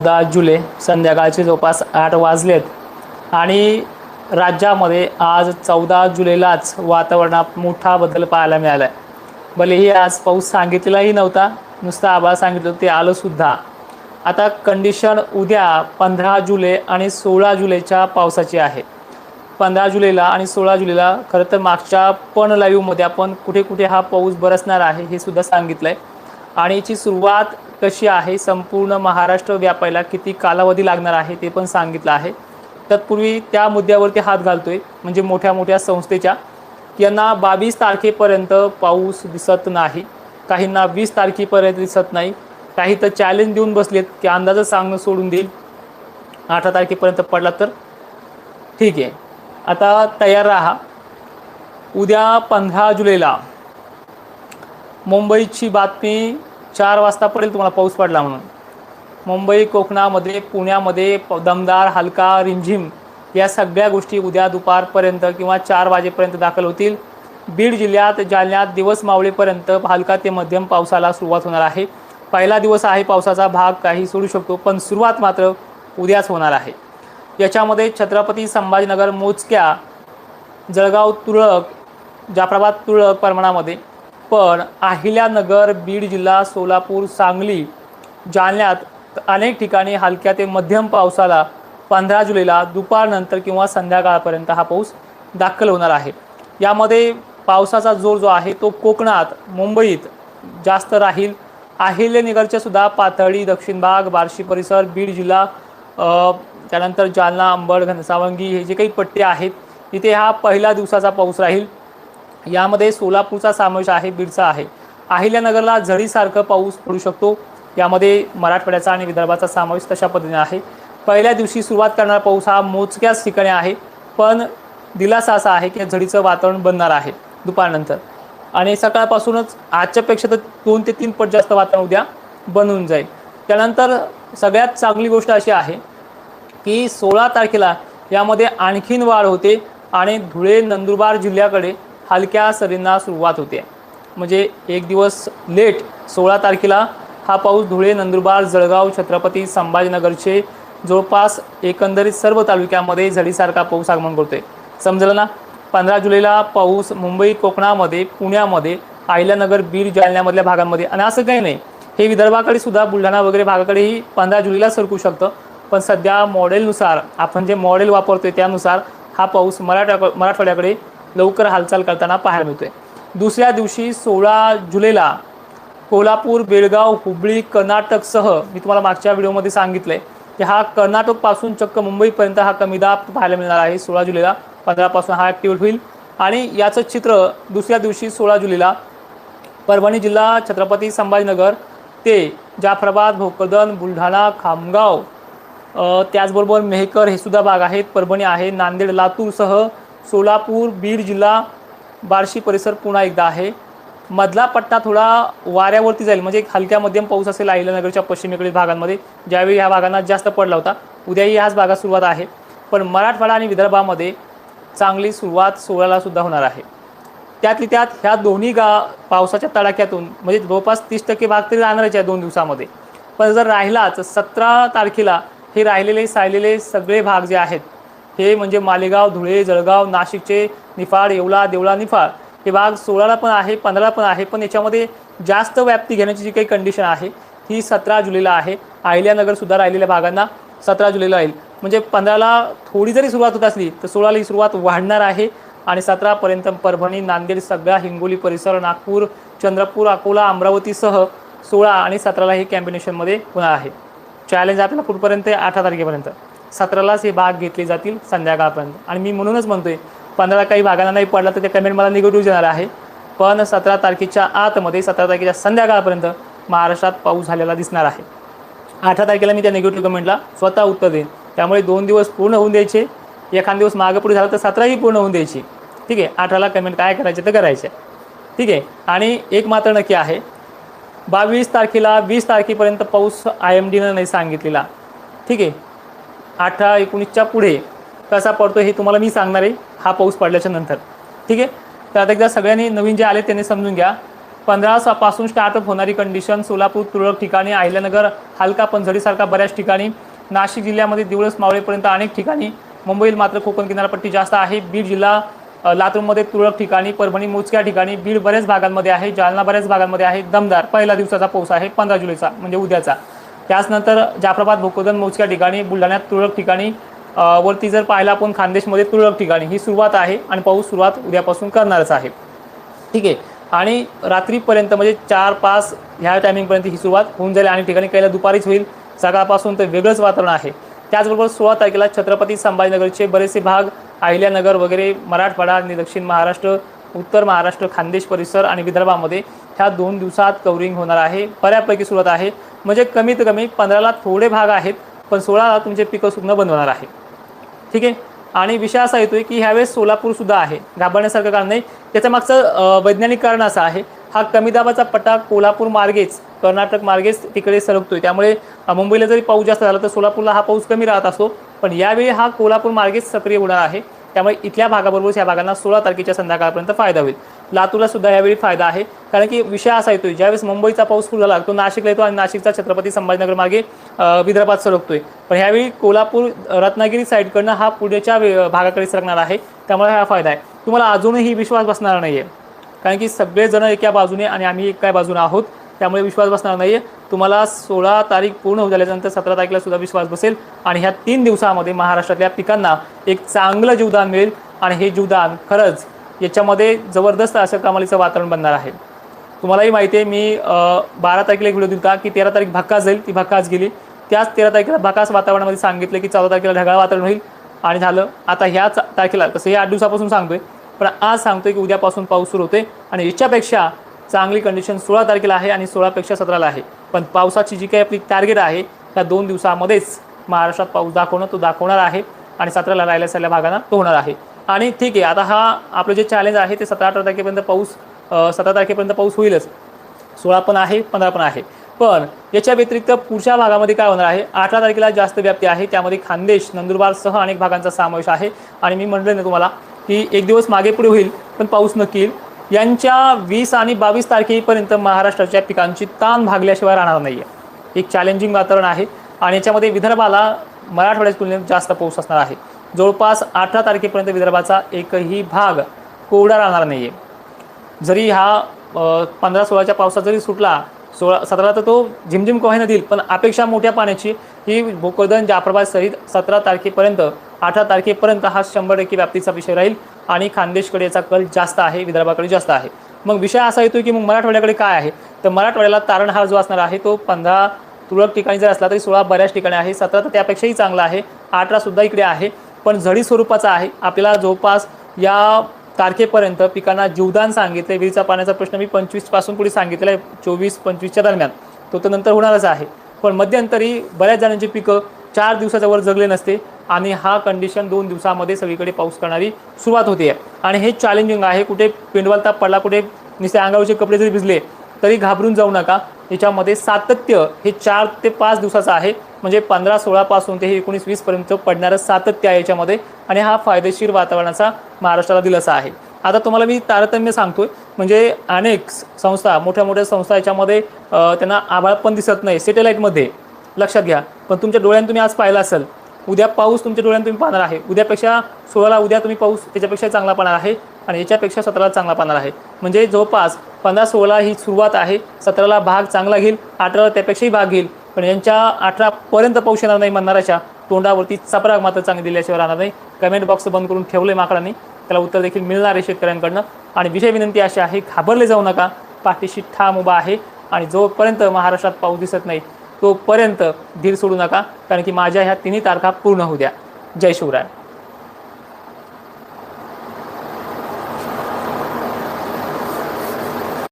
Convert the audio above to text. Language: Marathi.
10 जुलै संध्याकाळचे जवळपास 8 वाजलेत आणि राज्यामध्ये आज 14 जुलैलाच वातावरणात मोठा बदल पाहायला मिळाला आहे. भलेही आज पाऊस सांगितलेलाही नव्हता, नुसतं आभाळ सांगितलं ते आलं सुद्धा. आता कंडिशन उद्या 15 जुलै आणि 16 जुलैच्या पावसाची आहे. 15 जुलैला आणि 16 जुलैला खरं तर मागच्या पण लाईव्हमध्ये आपण कुठे कुठे हा पाऊस बरसणार आहे हे सुद्धा सांगितलं आहे. आणि याची सुरुवात कशी आहे, संपूर्ण महाराष्ट्र व्यापायला किती कालावधी लागणार आहे ते पण सांगितलं आहे. तत्पूर्वी त्या मुद्द्यावरती हात घालतोय, म्हणजे मोठ्या मोठ्या संस्थेच्या यांना 22 तारखेपर्यंत पाऊस दिसत नाही, काहींना 20 तारखेपर्यंत दिसत नाही, काही तर चॅलेंज देऊन बसलेत की अंदाजच सांगणं सोडून देईल, 18 तारखेपर्यंत पडला तर ठीक आहे. आता तयार राहा. उद्या 15 जुलैला मुंबईची बातमी 4 वाजता पडेल तुम्हाला पाऊस पडला म्हणून. मुंबई, कोकणामध्ये, पुण्यामध्ये दमदार हलका रिमझिम या सगळ्या गोष्टी उद्या दुपारपर्यंत किंवा 4 वाजेपर्यंत दाखल होतील. बीड जिल्ह्यात, जालन्यात दिवस मावळेपर्यंत हलका ते मध्यम पावसाला सुरुवात होणार आहे. पहिला दिवस आहे पावसाचा, भाग काही सोडू शकतो, पण सुरुवात मात्र उद्याच होणार आहे. याच्यामध्ये छत्रपती संभाजीनगर, मोजक्या, जळगाव, तुरळक, जाफराबाद तुरळक प्रमाणामध्ये, पण अहिल्यानगर, बीड जिल्हा, सोलापूर, सांगली, जालन्यात अनेक ठिकाणी हलक्या ते मध्यम पावसाला 15 जुलैला दुपारनंतर किंवा संध्याकाळपर्यंत हा पाऊस दाखल होणार आहे. यामध्ये पावसाचा जोर जो आहे तो कोकणात, मुंबईत जास्त राहील. अहिल्यानगरच्या सुद्धा पाथर्डी, दक्षिण भाग, बार्शी परिसर, बीड जिल्हा, त्यानंतर जालना, अंबड, घनसावंगी हे जे काही पट्टे आहेत तिथे हा पहिला दिवसाचा पाऊस राहील. यामध्ये सोलापूरचा समावेश आहे, बीडचा आहे. अहिल्यानगरला झडीसारखं पाऊस पडू शकतो. यामध्ये मराठवाड्याचा आणि विदर्भाचा समावेश तशा पद्धतीने आहे. पहिल्या दिवशी सुरुवात करणारा पाऊस हा मोजक्याच ठिकाणी आहे, पण दिलासा असा आहे की झडीचं वातावरण बनणार आहे दुपारनंतर, आणि सकाळपासूनच आजच्यापेक्षा तर 2 ते 3 पट जास्त वातावरण उद्या बनून जाईल. त्यानंतर सगळ्यात चांगली गोष्ट अशी आहे की 16 तारखेला यामध्ये आणखीन वाढ होते आणि धुळे, नंदुरबार जिल्ह्याकडे हलक्या सरींना सुरुवात होते. म्हणजे एक दिवस लेट 16 तारखेला हा पाऊस धुळे, नंदुरबार, जळगाव, छत्रपती संभाजीनगरचे जवळपास एकंदरीत सर्व तालुक्यामध्ये झडीसारखा पाऊस आगमन करतोय. समजलं ना? 15 जुलैला पाऊस मुंबई, कोकणामध्ये, पुण्यामध्ये, अहिल्यानगर, बीड, जालन्यामधल्या भागांमध्ये, आणि असं काही नाही, हे विदर्भाकडे सुद्धा, बुलढाणा वगैरे भागाकडेही 15 जुलैला सरकू शकतं. पण सध्या मॉडेलनुसार, आपण जे मॉडेल वापरतोय त्यानुसार हा पाऊस मराठवाड्याकडे लवकर हालचाल करताना पाहायला मिळतोय. दुसऱ्या दिवशी 16 जुलैला कोल्हापूर, बेळगाव, हुबळी, कर्नाटकसह, मी तुम्हाला मागच्या व्हिडिओमध्ये सांगितलंय की हा कर्नाटकपासून चक्क मुंबईपर्यंत हा कमी दाब पाहायला मिळणार आहे. 16 जुलैला 15 पासून हा ॲक्टिवेट होईल. आणि याचं चित्र दुसऱ्या दिवशी 16 जुलैला परभणी जिल्हा, छत्रपती संभाजीनगर ते जाफराबाद, भोकरदन, बुलढाणा, खामगाव, त्याचबरोबर मेहकर हे सुद्धा भाग आहेत, परभणी आहे, नांदेड, लातूरसह सोलापूर, बीड जिल्हा, बार्शी परिसर पुन्हा एकदा आहे. मधला पट्टा थोडा वाऱ्यावरती जाईल, म्हणजे हलक्या मध्यम पाऊस असेल अहिल्यानगरच्या पश्चिमेकडील भागांमध्ये, ज्यावेळी ह्या भागांना जास्त पडला होता. उद्याही ह्याच भागात सुरुवात आहे, पण मराठवाडा आणि विदर्भामध्ये चांगली सुरुवात 16ला सुद्धा होणार आहे. त्यातली त्यात ह्या दोन्ही पावसाच्या तडाख्यातून म्हणजे जवळपास 30% भाग तरी राहणारच आहे 2 दिवसामध्ये. पण जर राहिलाच 17 तारखेला हे राहिलेले सायलेले सगळे भाग जे आहेत, हे म्हणजे मालेगाव, धुळे, जळगाव, नाशिकचे निफाड, येवला, देवळा, निफाड हे भाग 16ला पण आहे, 15ला पण आहे, पण याच्यामध्ये जास्त व्याप्ती घेण्याची जी काही कंडिशन आहे ही 17 जुलैला आहे. अहिल्यानगर सुद्धा राहिलेल्या भागांना 17 जुलैला येईल. म्हणजे 15ला थोडी जरी सुरुवात होत असली तर 16ला ही सुरुवात वाढणार आहे आणि 17पर्यंत परभणी, नांदेड, सगळा हिंगोली परिसर, नागपूर, चंद्रपूर, अकोला, अमरावतीसह 16 आणि 17ला ही कॉम्बिनेशनमध्ये होणार आहे. चॅलेंज आपल्याला कुठपर्यंत आहे? 18 तारखेपर्यंत. 17लाच हे भाग घेतले जातील संध्याकाळपर्यंत. आणि मी म्हणूनच म्हणतोय 15ला काही भागांना नाही पडला तर ते कमेंट मला निगेटिव्ह येणार आहे, पण 17 तारखेच्या आतमध्ये 17 तारखेच्या संध्याकाळपर्यंत महाराष्ट्रात पाऊस झालेला दिसणार आहे. 18 तारखेला मी त्या निगेटिव्ह कमेंटला स्वतः उत्तर देईन. त्यामुळे 2 दिवस पूर्ण होऊन द्यायचे, एखाद दिवस मागे पुढे झालं तर 17ही पूर्ण होऊन द्यायची. ठीक आहे, 18ला कमेंट काय करायचे तर करायचे. ठीक आहे. आणि एक मात्र नक्की आहे, 22 तारखेला 20 तारखेपर्यंत पाऊस IMDनं नाही सांगितलेला. ठीक आहे, 18, 19च्या पुढे कसा पडतो हे तुम्हाला मी सांगणार आहे हा पाऊस पडल्याच्या नंतर. ठीक आहे. तर आता एकदा सगळ्यांनी नवीन जे आले त्यांनी समजून घ्या, 15 पासून स्टार्टअप होणारी कंडिशन सोलापूर तुरळक ठिकाणी, अहिल्यानगर हलका पंचडीसारखा बऱ्याच ठिकाणी, नाशिक जिल्ह्यामध्ये दिवस मावळेपर्यंत अनेक ठिकाणी, मुंबईत मात्र कोकण किनारपट्टी जास्त आहे, बीड जिल्हा लातूरमध्ये तुरळक ठिकाणी, परभणी मोजक्या ठिकाणी, बीड बऱ्याच भागांमध्ये आहे, जालना बऱ्याच भागांमध्ये आहे, दमदार पहिला दिवसाचा पाऊस आहे 15 जुलैचा म्हणजे उद्याचा. त्याचनंतर जाफराबाद भोकरदन मोजक्या ठिकाणी, बुलढाण्यात तुरळक ठिकाणी, वरती जर पाहिला आपण खानदेशमध्ये तुरळक ठिकाणी ही सुरुवात आहे आणि पाऊस सुरुवात उद्यापासून करणारच आहे. ठीक आहे. आणि रात्रीपर्यंत म्हणजे 4-5 ह्या टायमिंगपर्यंत ही सुरुवात होऊन जाईल आणि ठिकाणी काही दुपारीच होईल. सकाळपासून तर वेगळंच वातावरण आहे. त्याचबरोबर 16 तारखेला छत्रपती संभाजीनगरचे बरेचसे भाग, अहिल्यानगर वगैरे, मराठवाडा आणि दक्षिण महाराष्ट्र, उत्तर महाराष्ट्र, खानदेश परिसर आणि विदर्भामध्ये ह्या 2 दिवसात कव्हरिंग होणार आहे. बऱ्यापैकी सुरुवात आहे. म्हणजे कमीत कमी 15ला थोडे भाग आहेत, पण 16ला तुमचे पिकं सुकणं बंद होणार आहे. ठीक आहे. आणि विषय असा येतोय की ह्यावेळेस सोलापूरसुद्धा आहे, घाबरण्यासारखं कारण नाही. त्याच्या मागचं वैज्ञानिक कारण असं आहे, हा कमी दाबाचा पट्टा कोल्हापूर मार्गेच, कर्नाटक मार्गेच तिकडे सरकतोय. त्यामुळे मुंबईला जरी पाऊस जास्त झाला तर सोलापूरला हा पाऊस कमी राहत असतो, पण यावेळी हा कोल्हापूर मार्गेच सक्रिय होणार आहे. त्यामुळे इथल्या भागाबरोबरच या भागांना 16 तारखेच्या संध्याकाळपर्यंत फायदा होईल. लातूरला सुद्धा यावेळी फायदा आहे, कारण की विषय असा येतोय, ज्यावेळेस मुंबईचा पाऊस सुरू झाला तो नाशिकला येतो आणि नाशिकचा छत्रपती संभाजीनगर मार्गे विदर्भात सरकतोय. पण ह्यावेळी कोल्हापूर रत्नागिरी साईडकडनं हा पुढच्या भागाकडे सरकणार आहे. त्यामुळे हा फायदा आहे. तुम्हाला अजूनही विश्वास बसणार नाही आहे, कारण की सगळेजण एका बाजूने आणि आम्ही एका बाजूने आहोत. त्यामुळे विश्वास बसणार नाही आहे. तुम्हाला 16 तारीख पूर्ण होत झाल्यानंतर 17 तारखेला सुद्धा विश्वास बसेल आणि ह्या 3 दिवसामध्ये महाराष्ट्रातल्या पिकांना एक चांगलं जीवदान मिळेल. आणि हे जीवदान खरंच याच्यामध्ये जबरदस्त असं कमालीचं वातावरण बनणार आहे. तुम्हालाही माहिती आहे, मी 12 तारखेला एक व्हिडिओ दिला की 13 तारीख भकास जाईल, ती भकास गेली. त्याच 13 तारखेला भकास वातावरणामध्ये सांगितलं की 14 तारखेला ढगाळ वातावरण होईल आणि झालं. आता ह्याच तारखेला, तसं हे 8 दिवसापासून सांगतोय, पण आज सांगतोय की उद्यापासून पाऊस सुरू होतोय आणि याच्यापेक्षा चांगली कंडिशन 16 तारखेला आहे आणि 16पेक्षा 17ला आहे. पण पावसाची जी काही आपली टार्गेट आहे त्या 2 दिवसामध्येच महाराष्ट्रात पाऊस दाखवणं तो दाखवणार आहे आणि 17ला राहिल्या सगळ्या भागांना तो होणार आहे. आणि ठीक आहे, आता हा आपलं जे चॅलेंज आहे ते 17-18 तारखेपर्यंत पाऊस, 17 तारखेपर्यंत पाऊस होईलच. 16 पण आहे, 15 पण आहे. पण याच्या व्यतिरिक्त पुढच्या भागामध्ये काय होणार आहे, 18 तारखेला जास्त व्याप्ती आहे. त्यामध्ये खानदेश, नंदुरबारसह अनेक भागांचा समावेश आहे. आणि मी म्हटलं ना तुम्हाला की एक दिवस मागे पुढे होईल पण पाऊस नक्की येईल. यांच्या 20 आणि 22 तारखेपर्यंत महाराष्ट्राच्या पिकांची ताण भागल्याशिवाय राहणार नाही आहे. एक चॅलेंजिंग वातावरण आहे आणि याच्यामध्ये विदर्भाला मराठवाड्याच्या तुलनेत जास्त पाऊस असणार आहे. जवळपास 18 तारखेपर्यंत विदर्भाचा एकही भाग कोरडा राहणार नाही आहे. जरी हा 15-16च्या पावसात जरी सुटला, 16-17 तर तो झिमझिम कोहायला देईल, पण अपेक्षा मोठ्या पाण्याची ही भोकरदन जाफराबाद सहित 17 तारखेपर्यंत 18 तारखेपर्यंत हा 100% व्याप्तीचा विषय राहील. आणि खानदेशकडे याचा कल जास्त आहे, विदर्भाकडे जास्त आहे. मग विषय असा येतो की मग मराठवाड्याकडे काय आहे, तर मराठवाड्याला तारणहार जो असणार आहे तो 15 तुरळक ठिकाणी जर असला तरी 16 बऱ्याच ठिकाणी आहे, 17 तर त्यापेक्षाही चांगला आहे, 18 सुद्धा इकडे आहे. पण झडी स्वरूपाचा आहे. आपल्याला जवळपास या तारखेपर्यंत पिकांना जीवदान सांगितलं. विहिरीचा पाण्याचा प्रश्न मी 25 पासून पुढे सांगितलं आहे, 24-25च्या दरम्यान, तो तर नंतर होणारच आहे. पण मध्यंतरी बऱ्याच जणांची पिकं 4 दिवसाच्या वर जगले नसते आणि हा कंडिशन 2 दिवसामध्ये सगळीकडे पाऊस करणारी सुरुवात होते. आणि हे चॅलेंजिंग आहे. कुठे पेंडवालता पडला, कुठे नुसते अंगावरचे कपडे जरी भिजले तरी घाबरून जाऊ नका. याच्यामध्ये सातत्य हे 4 ते 5 दिवसाचं आहे. म्हणजे 15-16 पासून ते 19-20 पर्यंत पडणारं सातत्य आहे याच्यामध्ये. आणि हा फायदेशीर वातावरणाचा महाराष्ट्राला दिलासा आहे. आता तुम्हाला मी तारतम्य सांगतोय, म्हणजे अनेक संस्था, मोठ्या मोठ्या संस्था याच्यामध्ये त्यांना आभाळ पण दिसत नाही सॅटेलाईटमध्ये, लक्षात घ्या. पण तुमच्या डोळ्यानं तुम्ही आज पाहिलं असेल, उद्या पाऊस तुमच्या डोळ्यानं तुम्ही पाहणार आहे. उद्यापेक्षा 16ला उद्या तुम्ही पाऊस त्याच्यापेक्षा चांगला पाहणार आहे आणि याच्यापेक्षा 17ला चांगला पाहणार आहे. म्हणजे जवळपास 15-16 ही सुरुवात आहे, 17ला भाग चांगला घेईल, 18ला त्यापेक्षाही भाग घेईल. पण यांच्या 18पर्यंत पाऊस येणार नाही म्हणणाऱ्याच्या तोंडावरती चपराक मात्र चांगली दिल्याशिवाय राहणार नाही. कमेंट बॉक्स बंद करून ठेवले माकडांनी, त्याला उत्तर देखील मिळणार आहे शेतकऱ्यांकडनं. आणि विषय विनंती अशी आहे, घाबरले जाऊ नका, पाठीशी ठाम उभा आहे. आणि जोपर्यंत महाराष्ट्रात पाऊस दिसत नाही तोपर्यंत धीर सोडू नका, कारण की माझ्या ह्या 3 तारखा पूर्ण होऊ द्या. जय शिवराय.